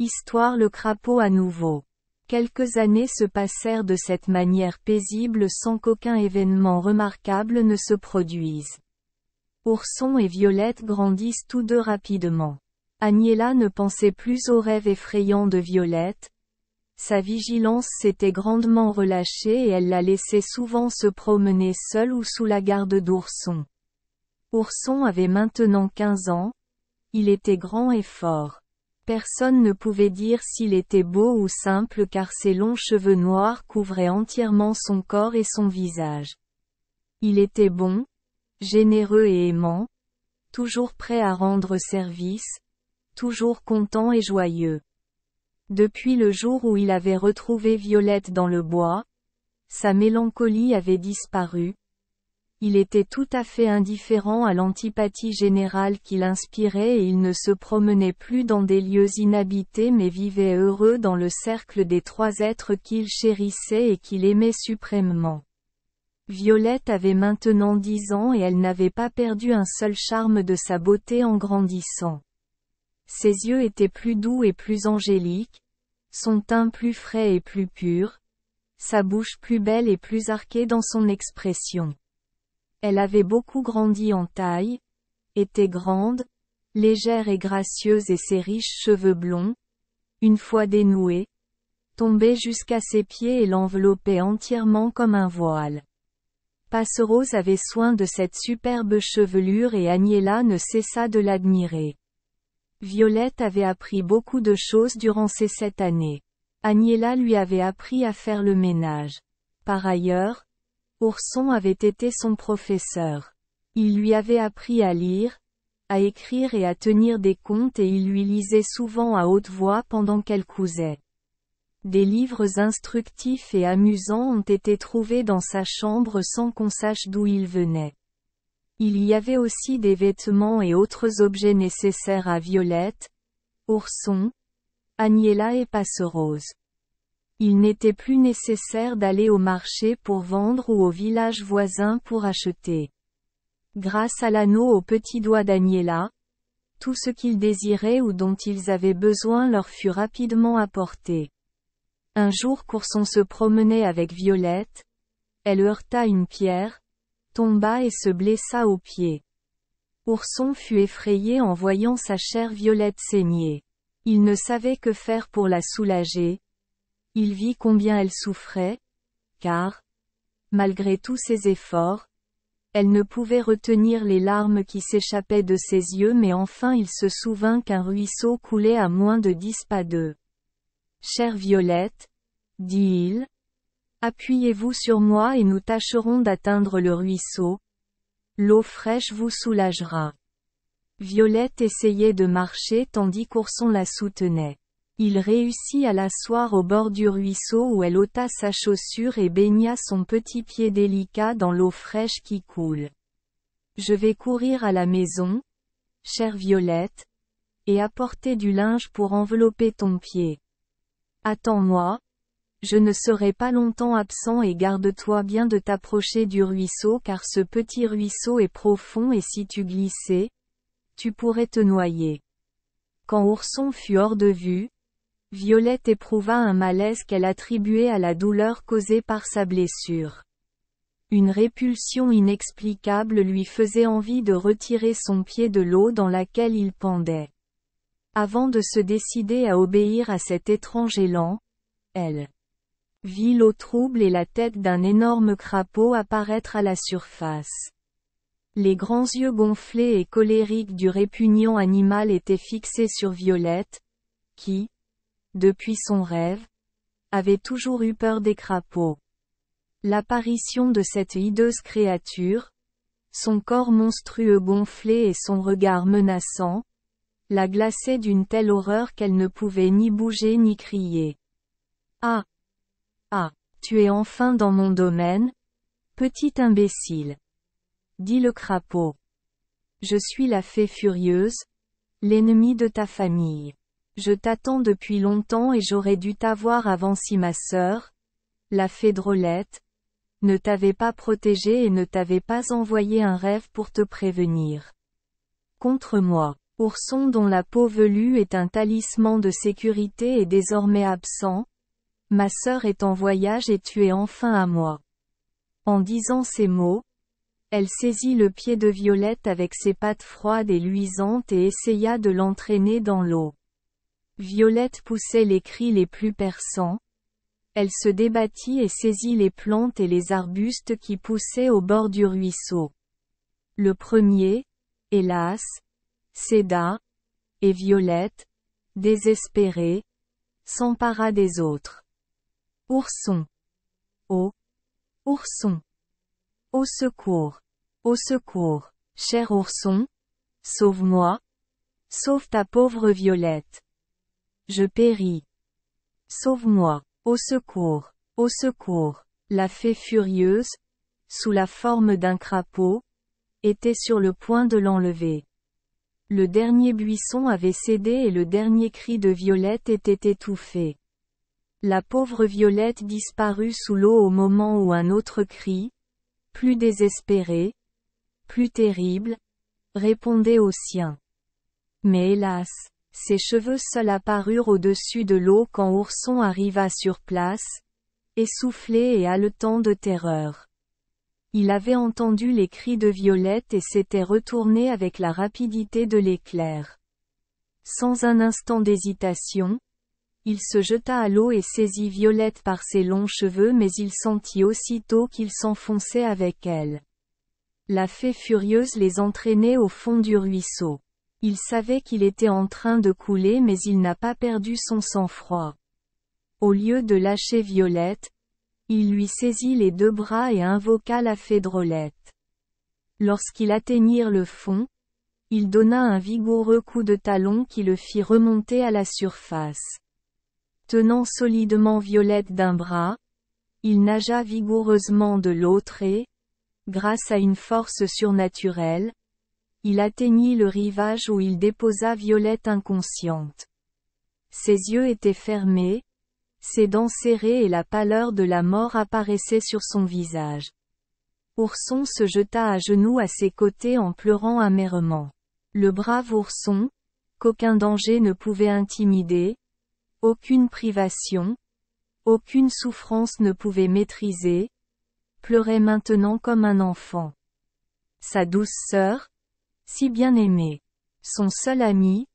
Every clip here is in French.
Histoire le crapaud à nouveau. Quelques années se passèrent de cette manière paisible sans qu'aucun événement remarquable ne se produise. Ourson et Violette grandissent tous deux rapidement. Agnella ne pensait plus aux rêves effrayants de Violette. Sa vigilance s'était grandement relâchée et elle la laissait souvent se promener seule ou sous la garde d'Ourson. Ourson avait maintenant 15 ans. Il était grand et fort. Personne ne pouvait dire s'il était beau ou simple car ses longs cheveux noirs couvraient entièrement son corps et son visage. Il était bon, généreux et aimant, toujours prêt à rendre service, toujours content et joyeux. Depuis le jour où il avait retrouvé Violette dans le bois, sa mélancolie avait disparu. Il était tout à fait indifférent à l'antipathie générale qu'il inspirait et il ne se promenait plus dans des lieux inhabités mais vivait heureux dans le cercle des trois êtres qu'il chérissait et qu'il aimait suprêmement. Violette avait maintenant 10 ans et elle n'avait pas perdu un seul charme de sa beauté en grandissant. Ses yeux étaient plus doux et plus angéliques, son teint plus frais et plus pur, sa bouche plus belle et plus arquée dans son expression. Elle avait beaucoup grandi en taille, était grande, légère et gracieuse et ses riches cheveux blonds, une fois dénoués, tombaient jusqu'à ses pieds et l'enveloppaient entièrement comme un voile. Passerose avait soin de cette superbe chevelure et Agnella ne cessa de l'admirer. Violette avait appris beaucoup de choses durant ces 7 années. Agnella lui avait appris à faire le ménage. Par ailleurs, Ourson avait été son professeur. Il lui avait appris à lire, à écrire et à tenir des comptes et il lui lisait souvent à haute voix pendant qu'elle cousait. Des livres instructifs et amusants ont été trouvés dans sa chambre sans qu'on sache d'où ils venaient. Il y avait aussi des vêtements et autres objets nécessaires à Violette, Ourson, Agnella et Passerose. Il n'était plus nécessaire d'aller au marché pour vendre ou au village voisin pour acheter. Grâce à l'anneau au petit doigt d'Agnella, tout ce qu'ils désiraient ou dont ils avaient besoin leur fut rapidement apporté. Un jour qu'Ourson se promenait avec Violette, elle heurta une pierre, tomba et se blessa au pied. Ourson fut effrayé en voyant sa chère Violette saigner. Il ne savait que faire pour la soulager. Il vit combien elle souffrait, car, malgré tous ses efforts, elle ne pouvait retenir les larmes qui s'échappaient de ses yeux mais enfin il se souvint qu'un ruisseau coulait à moins de 10 pas d'eux. « Chère Violette, dit-il, appuyez-vous sur moi et nous tâcherons d'atteindre le ruisseau. L'eau fraîche vous soulagera. » Violette essayait de marcher tandis qu'Ourson la soutenait. Il réussit à l'asseoir au bord du ruisseau où elle ôta sa chaussure et baigna son petit pied délicat dans l'eau fraîche qui coule. « Je vais courir à la maison, chère Violette, et apporter du linge pour envelopper ton pied. Attends-moi, je ne serai pas longtemps absent et garde-toi bien de t'approcher du ruisseau car ce petit ruisseau est profond et si tu glissais, tu pourrais te noyer. » Quand Ourson fut hors de vue, Violette éprouva un malaise qu'elle attribuait à la douleur causée par sa blessure. Une répulsion inexplicable lui faisait envie de retirer son pied de l'eau dans laquelle il pendait. Avant de se décider à obéir à cet étrange élan, elle vit l'eau trouble et la tête d'un énorme crapaud apparaître à la surface. Les grands yeux gonflés et colériques du répugnant animal étaient fixés sur Violette, qui, depuis son rêve, avait toujours eu peur des crapauds. L'apparition de cette hideuse créature, son corps monstrueux gonflé et son regard menaçant, la glaçait d'une telle horreur qu'elle ne pouvait ni bouger ni crier. « Ah! Ah! Tu es enfin dans mon domaine, petit imbécile !» dit le crapaud. « Je suis la fée furieuse, l'ennemi de ta famille. Je t'attends depuis longtemps et j'aurais dû t'avoir avant si ma sœur, la fée Drôlette, ne t'avait pas protégée et ne t'avait pas envoyé un rêve pour te prévenir. Contre moi. » Ourson dont la peau velue est un talisman de sécurité est désormais absent. Ma sœur est en voyage et tu es enfin à moi. En disant ces mots, elle saisit le pied de Violette avec ses pattes froides et luisantes et essaya de l'entraîner dans l'eau. Violette poussait les cris les plus perçants. Elle se débattit et saisit les plantes et les arbustes qui poussaient au bord du ruisseau. Le premier, hélas, céda, et Violette, désespérée, s'empara des autres. Ourson! Oh! Ourson! Au secours! Au secours! Cher ourson! Sauve-moi! Sauve ta pauvre Violette! Je péris! Sauve-moi! Au secours! Au secours! La fée furieuse, sous la forme d'un crapaud, était sur le point de l'enlever. Le dernier buisson avait cédé et le dernier cri de Violette était étouffé. La pauvre Violette disparut sous l'eau au moment où un autre cri, plus désespéré, plus terrible, répondait au sien. Mais hélas, ses cheveux seuls apparurent au-dessus de l'eau quand Ourson arriva sur place, essoufflé et haletant de terreur. Il avait entendu les cris de Violette et s'était retourné avec la rapidité de l'éclair. Sans un instant d'hésitation, il se jeta à l'eau et saisit Violette par ses longs cheveux mais il sentit aussitôt qu'il s'enfonçait avec elle. La fée furieuse les entraînait au fond du ruisseau. Il savait qu'il était en train de couler mais il n'a pas perdu son sang-froid. Au lieu de lâcher Violette, il lui saisit les deux bras et invoqua la fée Drôlette. Lorsqu'ils atteignirent le fond, il donna un vigoureux coup de talon qui le fit remonter à la surface. Tenant solidement Violette d'un bras, il nagea vigoureusement de l'autre et, grâce à une force surnaturelle, il atteignit le rivage où il déposa Violette inconsciente. Ses yeux étaient fermés, ses dents serrées et la pâleur de la mort apparaissaient sur son visage. Ourson se jeta à genoux à ses côtés en pleurant amèrement. Le brave ourson, qu'aucun danger ne pouvait intimider, aucune privation, aucune souffrance ne pouvait maîtriser, pleurait maintenant comme un enfant. Sa douce sœur, si bien aimée, son seul ami,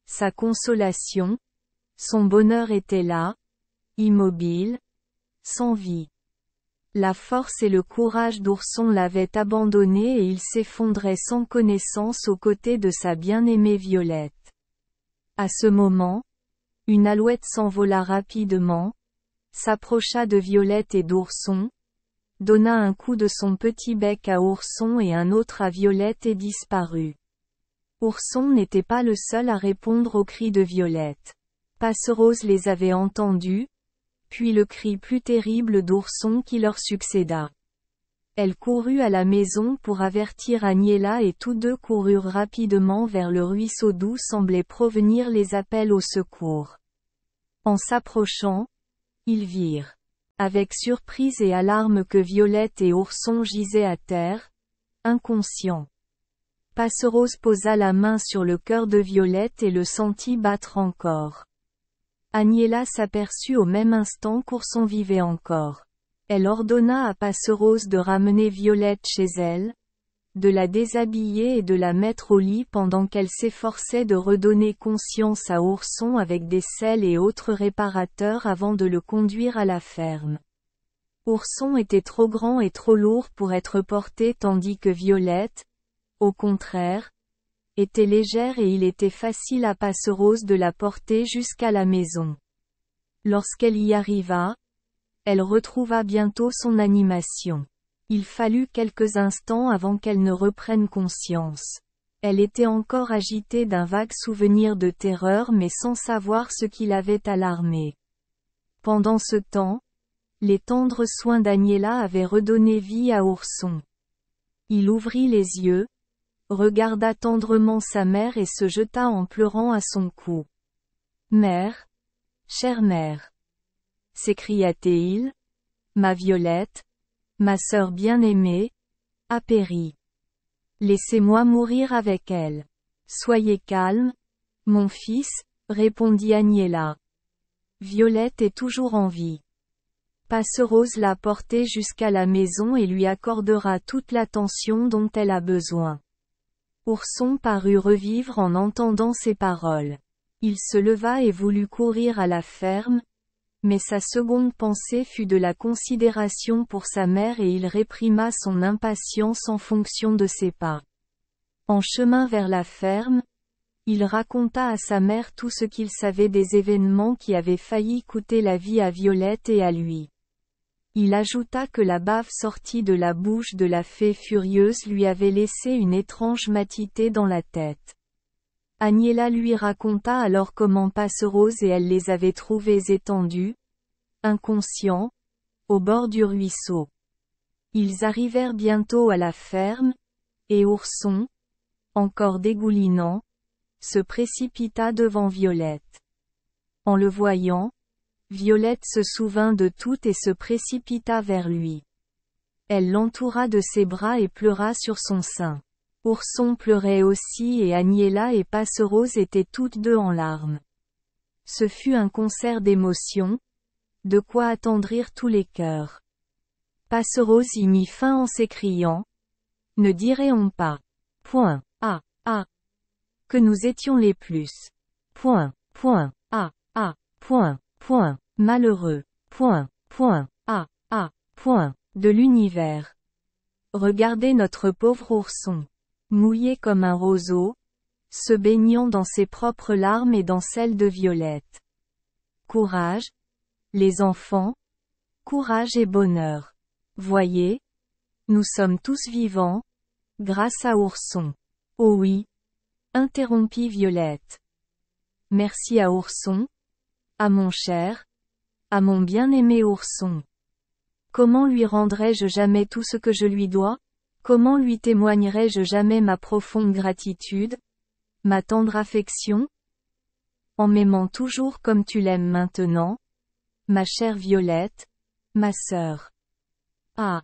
sa consolation, son bonheur était là, immobile, sans vie. La force et le courage d'Ourson l'avaient abandonné et il s'effondrait sans connaissance aux côtés de sa bien-aimée Violette. À ce moment, une alouette s'envola rapidement, s'approcha de Violette et d'Ourson, donna un coup de son petit bec à Ourson et un autre à Violette et disparut. Ourson n'était pas le seul à répondre aux cris de Violette. Passerose les avait entendus, puis le cri plus terrible d'Ourson qui leur succéda. Elle courut à la maison pour avertir Agnella et tous deux coururent rapidement vers le ruisseau d'où semblaient provenir les appels au secours. En s'approchant, ils virent, avec surprise et alarme que Violette et Ourson gisaient à terre, inconscients. Passerose posa la main sur le cœur de Violette et le sentit battre encore. Agnella s'aperçut au même instant qu'Ourson vivait encore. Elle ordonna à Passerose de ramener Violette chez elle, de la déshabiller et de la mettre au lit pendant qu'elle s'efforçait de redonner conscience à Ourson avec des sels et autres réparateurs avant de le conduire à la ferme. Ourson était trop grand et trop lourd pour être porté tandis que Violette, au contraire, était légère et il était facile à Passerose de la porter jusqu'à la maison. Lorsqu'elle y arriva, elle retrouva bientôt son animation. Il fallut quelques instants avant qu'elle ne reprenne conscience. Elle était encore agitée d'un vague souvenir de terreur mais sans savoir ce qui l'avait alarmée. Pendant ce temps, les tendres soins d'Agnella avaient redonné vie à Ourson. Il ouvrit les yeux, regarda tendrement sa mère et se jeta en pleurant à son cou. « Mère, chère mère !» s'écria-t-il, « ma Violette, ma sœur bien-aimée, a péri. Laissez-moi mourir avec elle. » Soyez calme, mon fils, répondit Agnella. Violette est toujours en vie. Passerose l'a portée jusqu'à la maison et lui accordera toute l'attention dont elle a besoin. Ourson parut revivre en entendant ces paroles. Il se leva et voulut courir à la ferme, mais sa seconde pensée fut de la considération pour sa mère et il réprima son impatience en fonction de ses pas. En chemin vers la ferme, il raconta à sa mère tout ce qu'il savait des événements qui avaient failli coûter la vie à Violette et à lui. Il ajouta que la bave sortie de la bouche de la fée furieuse lui avait laissé une étrange matité dans la tête. Agnella lui raconta alors comment Passerose et elle les avaient trouvés étendus, inconscients, au bord du ruisseau. Ils arrivèrent bientôt à la ferme, et Ourson, encore dégoulinant, se précipita devant Violette. En le voyant, Violette se souvint de tout et se précipita vers lui. Elle l'entoura de ses bras et pleura sur son sein. Ourson pleurait aussi et Agnella et Passerose étaient toutes deux en larmes. Ce fut un concert d'émotions, de quoi attendrir tous les cœurs. Passerose y mit fin en s'écriant « Ne dirait-on pas point, que nous étions les plus malheureux de l'univers. Regardez notre pauvre ourson, mouillé comme un roseau, se baignant dans ses propres larmes et dans celles de Violette. Courage, les enfants, courage et bonheur. Voyez, nous sommes tous vivants, grâce à Ourson. Oh oui, interrompit Violette. Merci à Ourson, à mon cher, à mon bien-aimé Ourson. Comment lui rendrai-je jamais tout ce que je lui dois? Comment lui témoignerai-je jamais ma profonde gratitude, ma tendre affection? En m'aimant toujours comme tu l'aimes maintenant, ma chère Violette, ma sœur. Ah!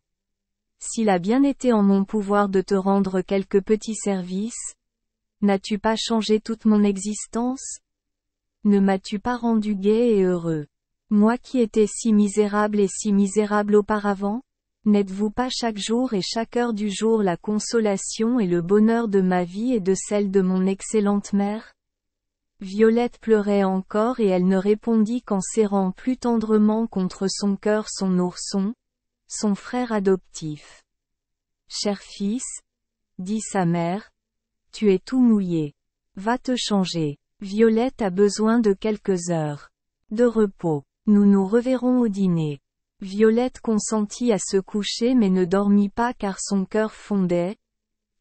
S'il a bien été en mon pouvoir de te rendre quelques petits services, n'as-tu pas changé toute mon existence? Ne m'as-tu pas rendu gai et heureux? Moi qui étais si misérable et si misérable auparavant? N'êtes-vous pas chaque jour et chaque heure du jour la consolation et le bonheur de ma vie et de celle de mon excellente mère? Violette pleurait encore et elle ne répondit qu'en serrant plus tendrement contre son cœur son ourson, son frère adoptif. Cher fils, dit sa mère, tu es tout mouillé. Va te changer. Violette a besoin de quelques heures de repos. Nous nous reverrons au dîner. Violette consentit à se coucher mais ne dormit pas car son cœur fondait,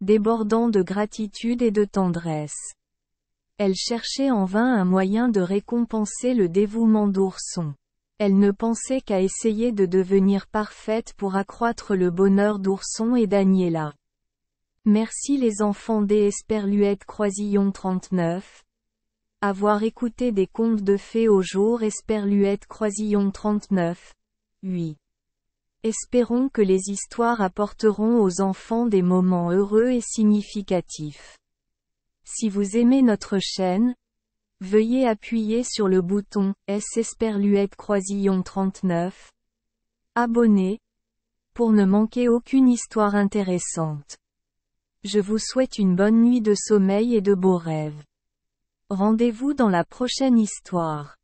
débordant de gratitude et de tendresse. Elle cherchait en vain un moyen de récompenser le dévouement d'Ourson. Elle ne pensait qu'à essayer de devenir parfaite pour accroître le bonheur d'Ourson et d'Agnella. Merci les enfants des Esperluette Croisillon 39. Avoir écouté des contes de fées au jour Esperluette Croisillon 39. 8. Espérons que les histoires apporteront aux enfants des moments heureux et significatifs. Si vous aimez notre chaîne, veuillez appuyer sur le bouton S Esperluette Croisillon 39. Abonner, pour ne manquer aucune histoire intéressante. Je vous souhaite une bonne nuit de sommeil et de beaux rêves. Rendez-vous dans la prochaine histoire.